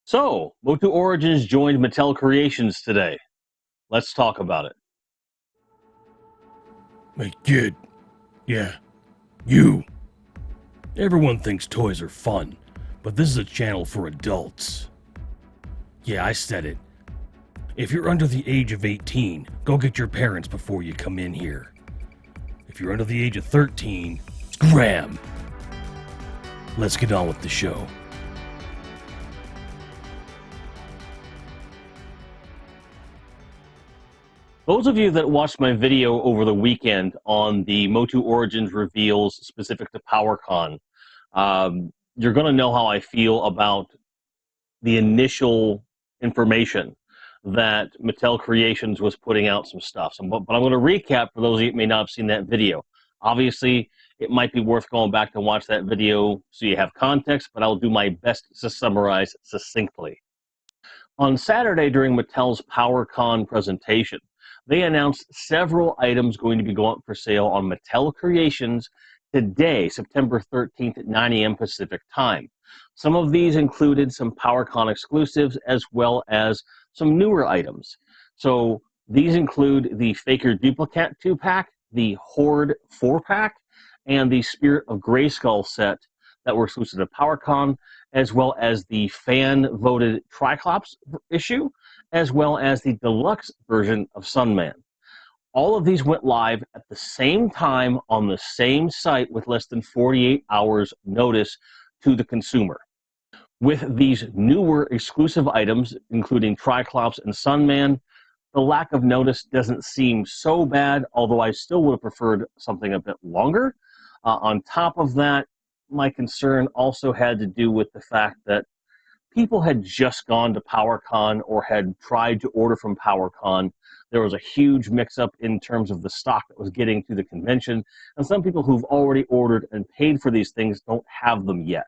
So, MOTU Origins joined Mattel Creations today. Let's talk about it. Hey, kid. Yeah, you. Everyone thinks toys are fun, but this is a channel for adults. Yeah, I said it. If you're under the age of 18, go get your parents before you come in here. If you're under the age of 13, scram! Let's get on with the show. Those of you that watched my video over the weekend on the MOTU Origins reveals specific to PowerCon, you're going to know how I feel about the initial information that Mattel Creations was putting out some stuff. But I'm going to recap for those of you that may not have seen that video. Obviously, it might be worth going back to watch that video so you have context, but I'll do my best to summarize succinctly. On Saturday during Mattel's PowerCon presentation, they announced several items going to be going up for sale on Mattel Creations today, September 13th at 9 a.m. Pacific time. Some of these included some PowerCon exclusives as well as some newer items. So these include the Faker Duplicate 2-pack, the Horde 4-pack, and the Spirit of Grayskull set that were exclusive to PowerCon, as well as the fan-voted Triclops issue, as well as the deluxe version of Sunman. All of these went live at the same time on the same site with less than 48 hours notice to the consumer. With these newer exclusive items, including Triclops and Sunman, the lack of notice doesn't seem so bad, although I still would have preferred something a bit longer. On top of that, my concern also had to do with the fact that people had just gone to PowerCon or had tried to order from PowerCon. There was a huge mix-up in terms of the stock that was getting to the convention, and some people who've already ordered and paid for these things don't have them yet.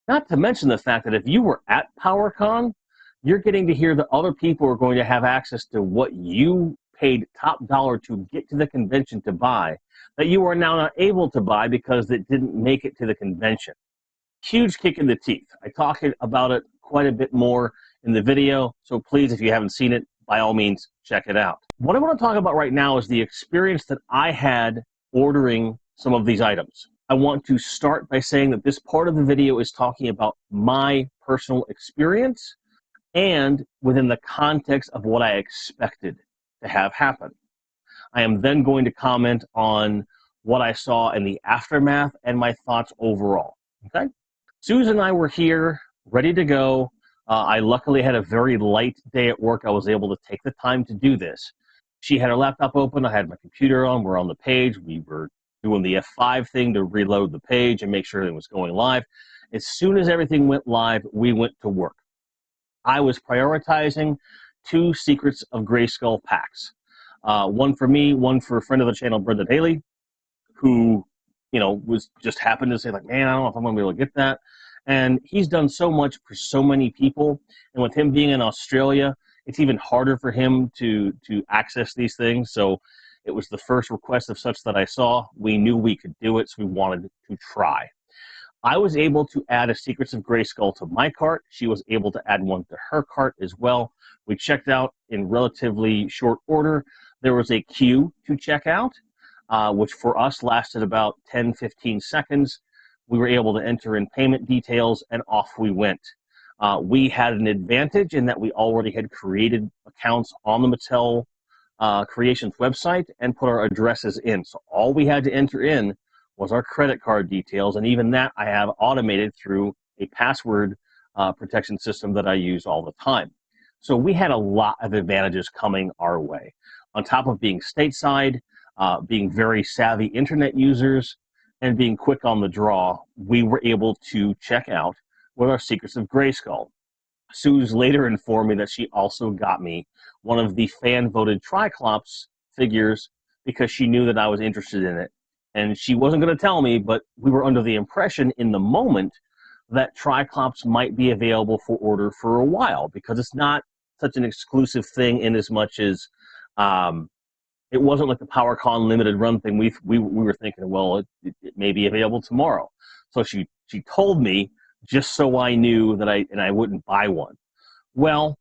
Not to mention the fact that if you were at PowerCon, you're getting to hear that other people are going to have access to what you paid top dollar to get to the convention to buy, that you are now not able to buy because it didn't make it to the convention. Huge kick in the teeth. I talk about it quite a bit more in the video, so please, if you haven't seen it, by all means, check it out. What I want to talk about right now is the experience that I had ordering some of these items. I want to start by saying that this part of the video is talking about my personal experience and within the context of what I expected to have happen. I am then going to comment on what I saw in the aftermath and my thoughts overall. Okay? Susan and I were here, ready to go. I luckily had a very light day at work. I was able to take the time to do this. She had her laptop open. I had my computer on. We're on the page. We were doing the F5 thing to reload the page and make sure everything was going live. As soon as everything went live, we went to work. I was prioritizing 2 Secrets of Grayskull packs. One for me, one for a friend of the channel, Brendan Haley, who, was just happened to say, like, man, I don't know if I'm going to be able to get that. And he's done so much for so many people. And with him being in Australia, it's even harder for him to access these things. So it was the first request of such that I saw. We knew we could do it, so we wanted to try. I was able to add a Secrets of Grayskull to my cart. She was able to add one to her cart as well. We checked out in relatively short order. There was a queue to check out, which for us lasted about 10-15 seconds. We were able to enter in payment details, and off we went. We had an advantage in that we already had created accounts on the Mattel Creations website and put our addresses in. So all we had to enter in was our credit card details, and even that I have automated through a password protection system that I use all the time. So we had a lot of advantages coming our way. On top of being stateside, being very savvy internet users, and being quick on the draw, we were able to check out with our Secrets of Grayskull. Suze later informed me that she also got me one of the fan-voted Triclops figures because she knew that I was interested in it. And she wasn't going to tell me, but we were under the impression in the moment that Triclops might be available for order for a while because it's not such an exclusive thing in as much as it wasn't like the PowerCon limited run thing. We were thinking, well, it may be available tomorrow. So she told me just so I knew that I wouldn't buy one. Well,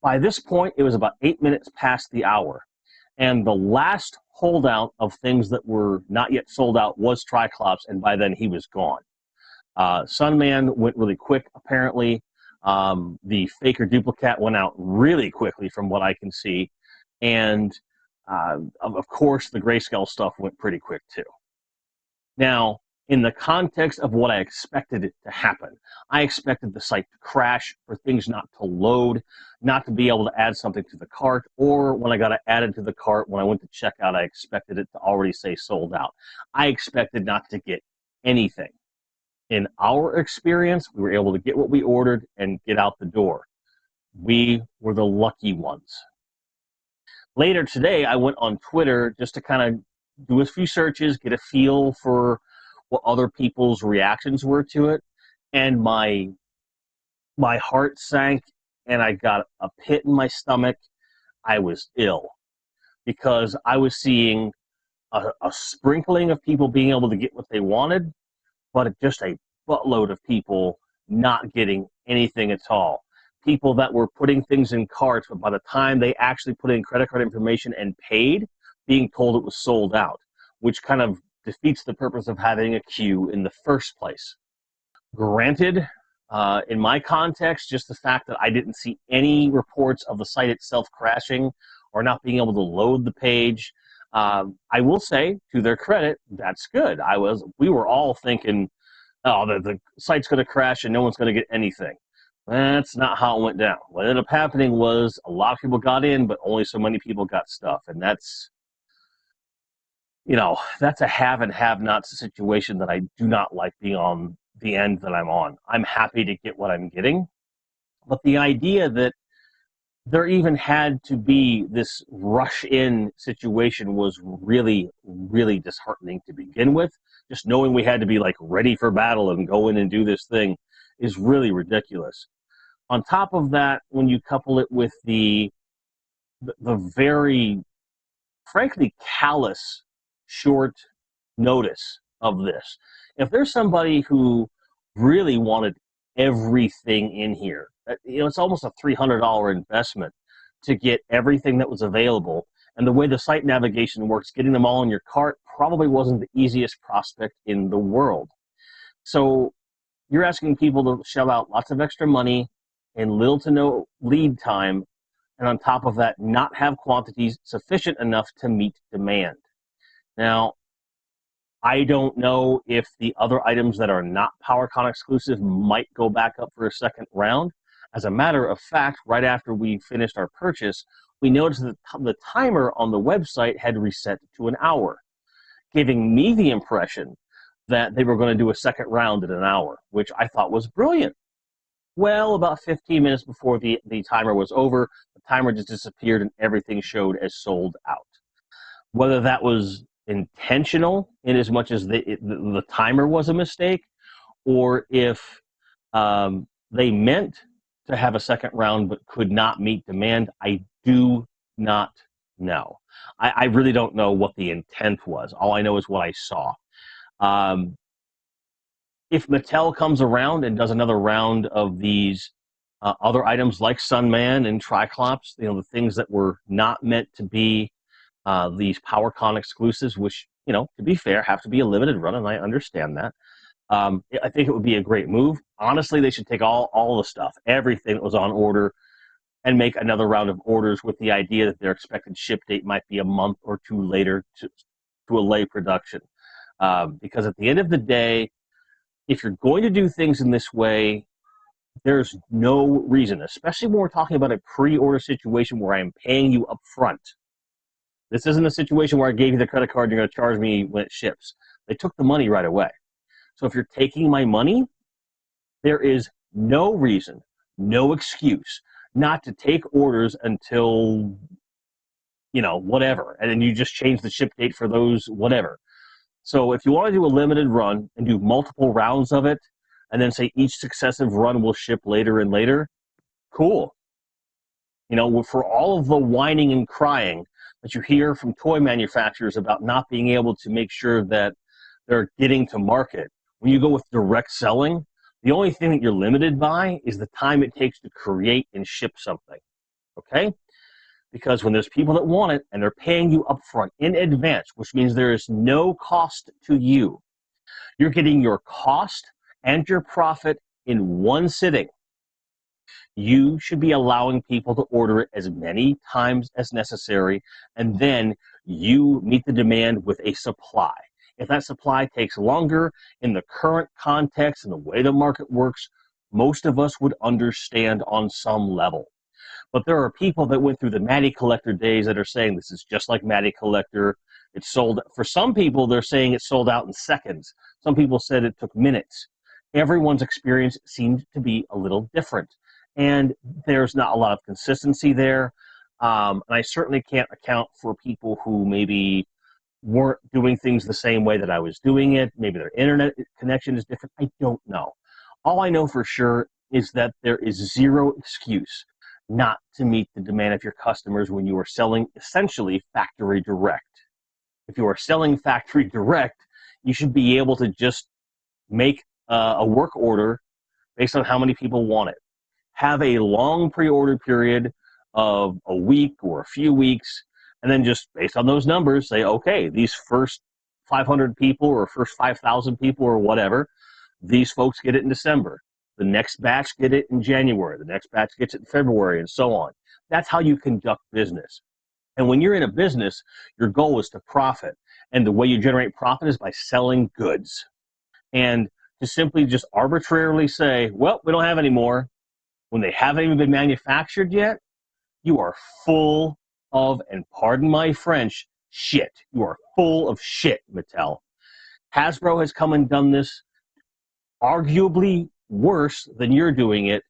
by this point, it was about 8 minutes past the hour, and the last holdout of things that were not yet sold out was Triclops, and by then he was gone. Sunman went really quick, apparently. The Faker Duplicate went out really quickly from what I can see. And, of course, the Grayscale stuff went pretty quick, too. Now, in the context of what I expected it to happen, I expected the site to crash, for things not to load, not to be able to add something to the cart, or when I got it added to the cart, when I went to checkout, I expected it to already say sold out. I expected not to get anything. In our experience, we were able to get what we ordered and get out the door. We were the lucky ones. Later today, I went on Twitter just to kind of do a few searches, get a feel for what other people's reactions were to it, and my heart sank, and I got a pit in my stomach. I was ill because I was seeing a sprinkling of people being able to get what they wanted, but just a buttload of people not getting anything at all. People that were putting things in carts, but by the time they actually put in credit card information and paid, being told it was sold out, which kind of defeats the purpose of having a queue in the first place. Granted, in my context, just the fact that I didn't see any reports of the site itself crashing or not being able to load the page, I will say, to their credit, that's good. We were all thinking, oh, the site's going to crash and no one's going to get anything. That's not how it went down. What ended up happening was a lot of people got in, but only so many people got stuff. And that's a have and have-nots situation that I do not like being on the end that I'm on. I'm happy to get what I'm getting. But the idea that there even had to be this rush-in situation was really, really disheartening to begin with. Just knowing we had to be, like, ready for battle and go in and do this thing is really ridiculous. On top of that, when you couple it with the very, frankly, callous short notice of this, if there's somebody who really wanted everything in here, it's almost a $300 investment to get everything that was available. And the way the site navigation works, getting them all in your cart probably wasn't the easiest prospect in the world. So you're asking people to shell out lots of extra money in little to no lead time, and on top of that, not have quantities sufficient enough to meet demand. Now, I don't know if the other items that are not PowerCon exclusive might go back up for a second round. As a matter of fact, right after we finished our purchase, we noticed that the timer on the website had reset to an hour, giving me the impression that they were going to do a second round in an hour, which I thought was brilliant. Well, about 15 minutes before the timer was over, the timer just disappeared and everything showed as sold out. Whether that was intentional in as much as the timer was a mistake, or if they meant to have a second round but could not meet demand, I do not know. I really don't know what the intent was. All I know is what I saw. If Mattel comes around and does another round of these other items like Sunman and Triclops, the things that were not meant to be these PowerCon exclusives, which, to be fair, have to be a limited run, and I understand that. I think it would be a great move. Honestly, they should take all the stuff, everything that was on order, and make another round of orders with the idea that their expected ship date might be a month or two later to allay production. Because at the end of the day, if you're going to do things in this way, there's no reason, especially when we're talking about a pre-order situation where I am paying you up front. This isn't a situation where I gave you the credit card and you're going to charge me when it ships. They took the money right away. So if you're taking my money, there is no reason, no excuse not to take orders until, whatever. And then you just change the ship date for those, whatever. So if you want to do a limited run and do multiple rounds of it, and then say each successive run will ship later and later, cool. For all of the whining and crying that you hear from toy manufacturers about not being able to make sure that they're getting to market, when you go with direct selling, The only thing that you're limited by is the time it takes to create and ship something. Okay? Because when there's people that want it and they're paying you upfront in advance, which means there is no cost to you, you're getting your cost and your profit in one sitting. You should be allowing people to order it as many times as necessary, and then you meet the demand with a supply. If that supply takes longer in the current context and the way the market works, most of us would understand on some level. But there are people that went through the Matty Collector days that are saying this is just like Matty Collector. It's sold. For some people, they're saying it sold out in seconds. Some people said it took minutes. Everyone's experience seemed to be a little different. And there's not a lot of consistency there. And I certainly can't account for people who maybe weren't doing things the same way that I was doing it. Maybe their internet connection is different. I don't know. All I know for sure is that there is zero excuse not to meet the demand of your customers when you are selling essentially factory direct. If you are selling factory direct, you should be able to just make a work order based on how many people want it. Have a long pre-order period of a week or a few weeks, and then just based on those numbers, say, okay, these first 500 people or first 5,000 people or whatever, these folks get it in December. The next batch get it in January. The next batch gets it in February, and so on. That's how you conduct business. And when you're in a business, your goal is to profit. And the way you generate profit is by selling goods. And to simply just arbitrarily say, well, we don't have any more, when they haven't even been manufactured yet, you are full of, and pardon my French, shit. You are full of shit, Mattel. Hasbro has come and done this arguably worse than you're doing it,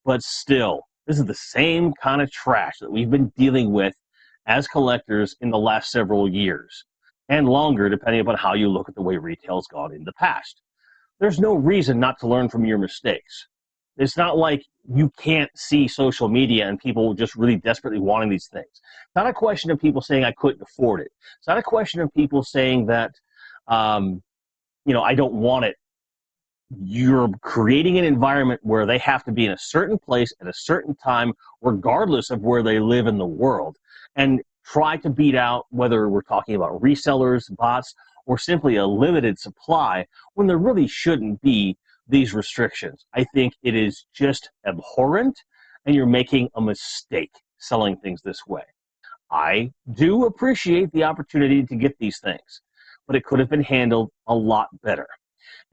but still, this is the same kind of trash that we've been dealing with as collectors in the last several years, and longer, depending upon how you look at the way retail's gone in the past. There's no reason not to learn from your mistakes. It's not like you can't see social media and people just really desperately wanting these things. It's not a question of people saying I couldn't afford it. It's not a question of people saying that, I don't want it. You're creating an environment where they have to be in a certain place at a certain time, regardless of where they live in the world, and try to beat out whether we're talking about resellers, bots, or simply a limited supply when there really shouldn't be these restrictions. I think it is just abhorrent, and you're making a mistake selling things this way. I do appreciate the opportunity to get these things, but it could have been handled a lot better.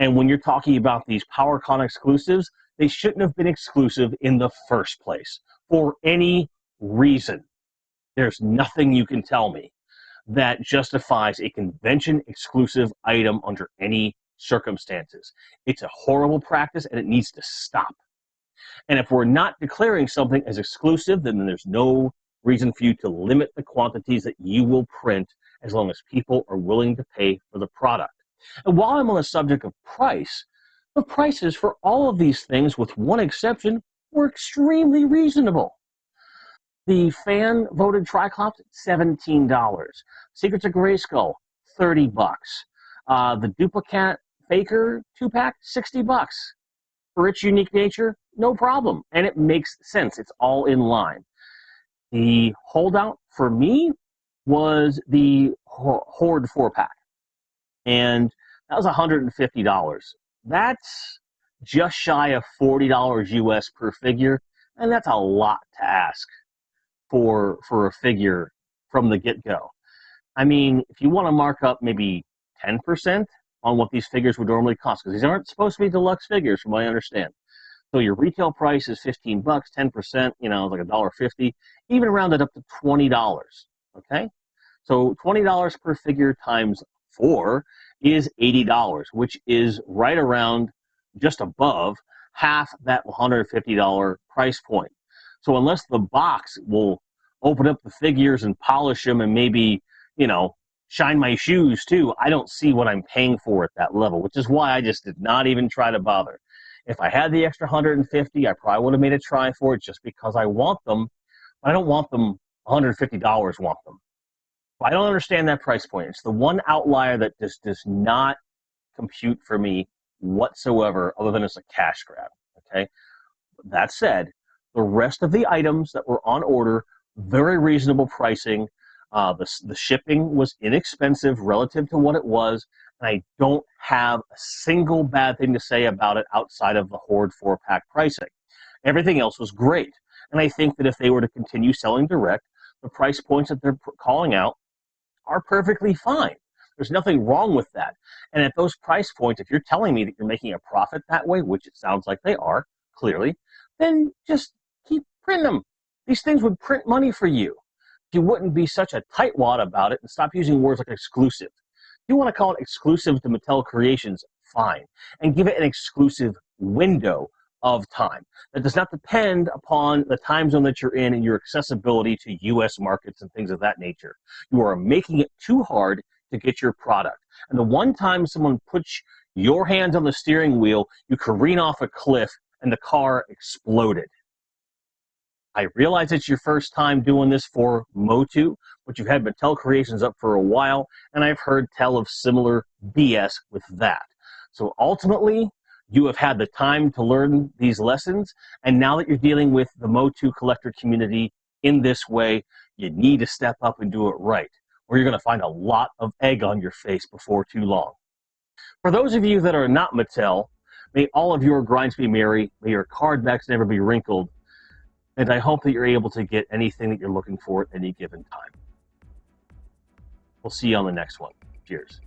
And when you're talking about these PowerCon exclusives, they shouldn't have been exclusive in the first place for any reason. There's nothing you can tell me that justifies a convention exclusive item under any circumstances. It's a horrible practice and it needs to stop. And if we're not declaring something as exclusive, then there's no reason for you to limit the quantities that you will print as long as people are willing to pay for the product. And while I'm on the subject of price, the prices for all of these things, with one exception, were extremely reasonable. The fan-voted Triclops, $17. Secrets of Grayskull, $30. The Duplicat Faker 2-pack, $60. For its unique nature, no problem. And it makes sense. It's all in line. The holdout for me was the Horde 4-pack. And that was $150. That's just shy of $40 US per figure. And that's a lot to ask for a figure from the get-go. I mean, if you want to mark up maybe 10% on what these figures would normally cost, because these aren't supposed to be deluxe figures from what I understand. So your retail price is $15, 10%, like $1.50, even round it up to $20, okay? So $20 per figure times 4 is $80, which is right around, just above, half that $150 price point. So unless the box will open up the figures and polish them and maybe, shine my shoes too, I don't see what I'm paying for at that level, which is why I just did not even try to bother. If I had the extra 150, I probably would have made a try for it just because I want them, but I don't want them $150 want them. I don't understand that price point. It's the one outlier that just does not compute for me whatsoever other than it's a cash grab. Okay. That said, the rest of the items that were on order, very reasonable pricing. The shipping was inexpensive relative to what it was, and I don't have a single bad thing to say about it outside of the Horde 4-pack pricing. Everything else was great, and I think that if they were to continue selling direct, the price points that they're calling out are perfectly fine. There's nothing wrong with that. And at those price points, if you're telling me that you're making a profit that way, which it sounds like they are, clearly, then just keep printing them. These things would print money for you. You wouldn't be such a tightwad about it and stop using words like exclusive. If you want to call it exclusive to Mattel Creations, fine. And give it an exclusive window of time that does not depend upon the time zone that you're in and your accessibility to U.S. markets and things of that nature. You are making it too hard to get your product. And the one time someone puts your hands on the steering wheel, you careen off a cliff and the car exploded. I realize it's your first time doing this for MOTU, but you've had Mattel Creations up for a while, and I've heard tell of similar BS with that. So ultimately, you have had the time to learn these lessons, and now that you're dealing with the MOTU collector community in this way, you need to step up and do it right, or you're going to find a lot of egg on your face before too long. For those of you that are not Mattel, may all of your grinds be merry, may your card backs never be wrinkled, and I hope that you're able to get anything that you're looking for at any given time. We'll see you on the next one. Cheers.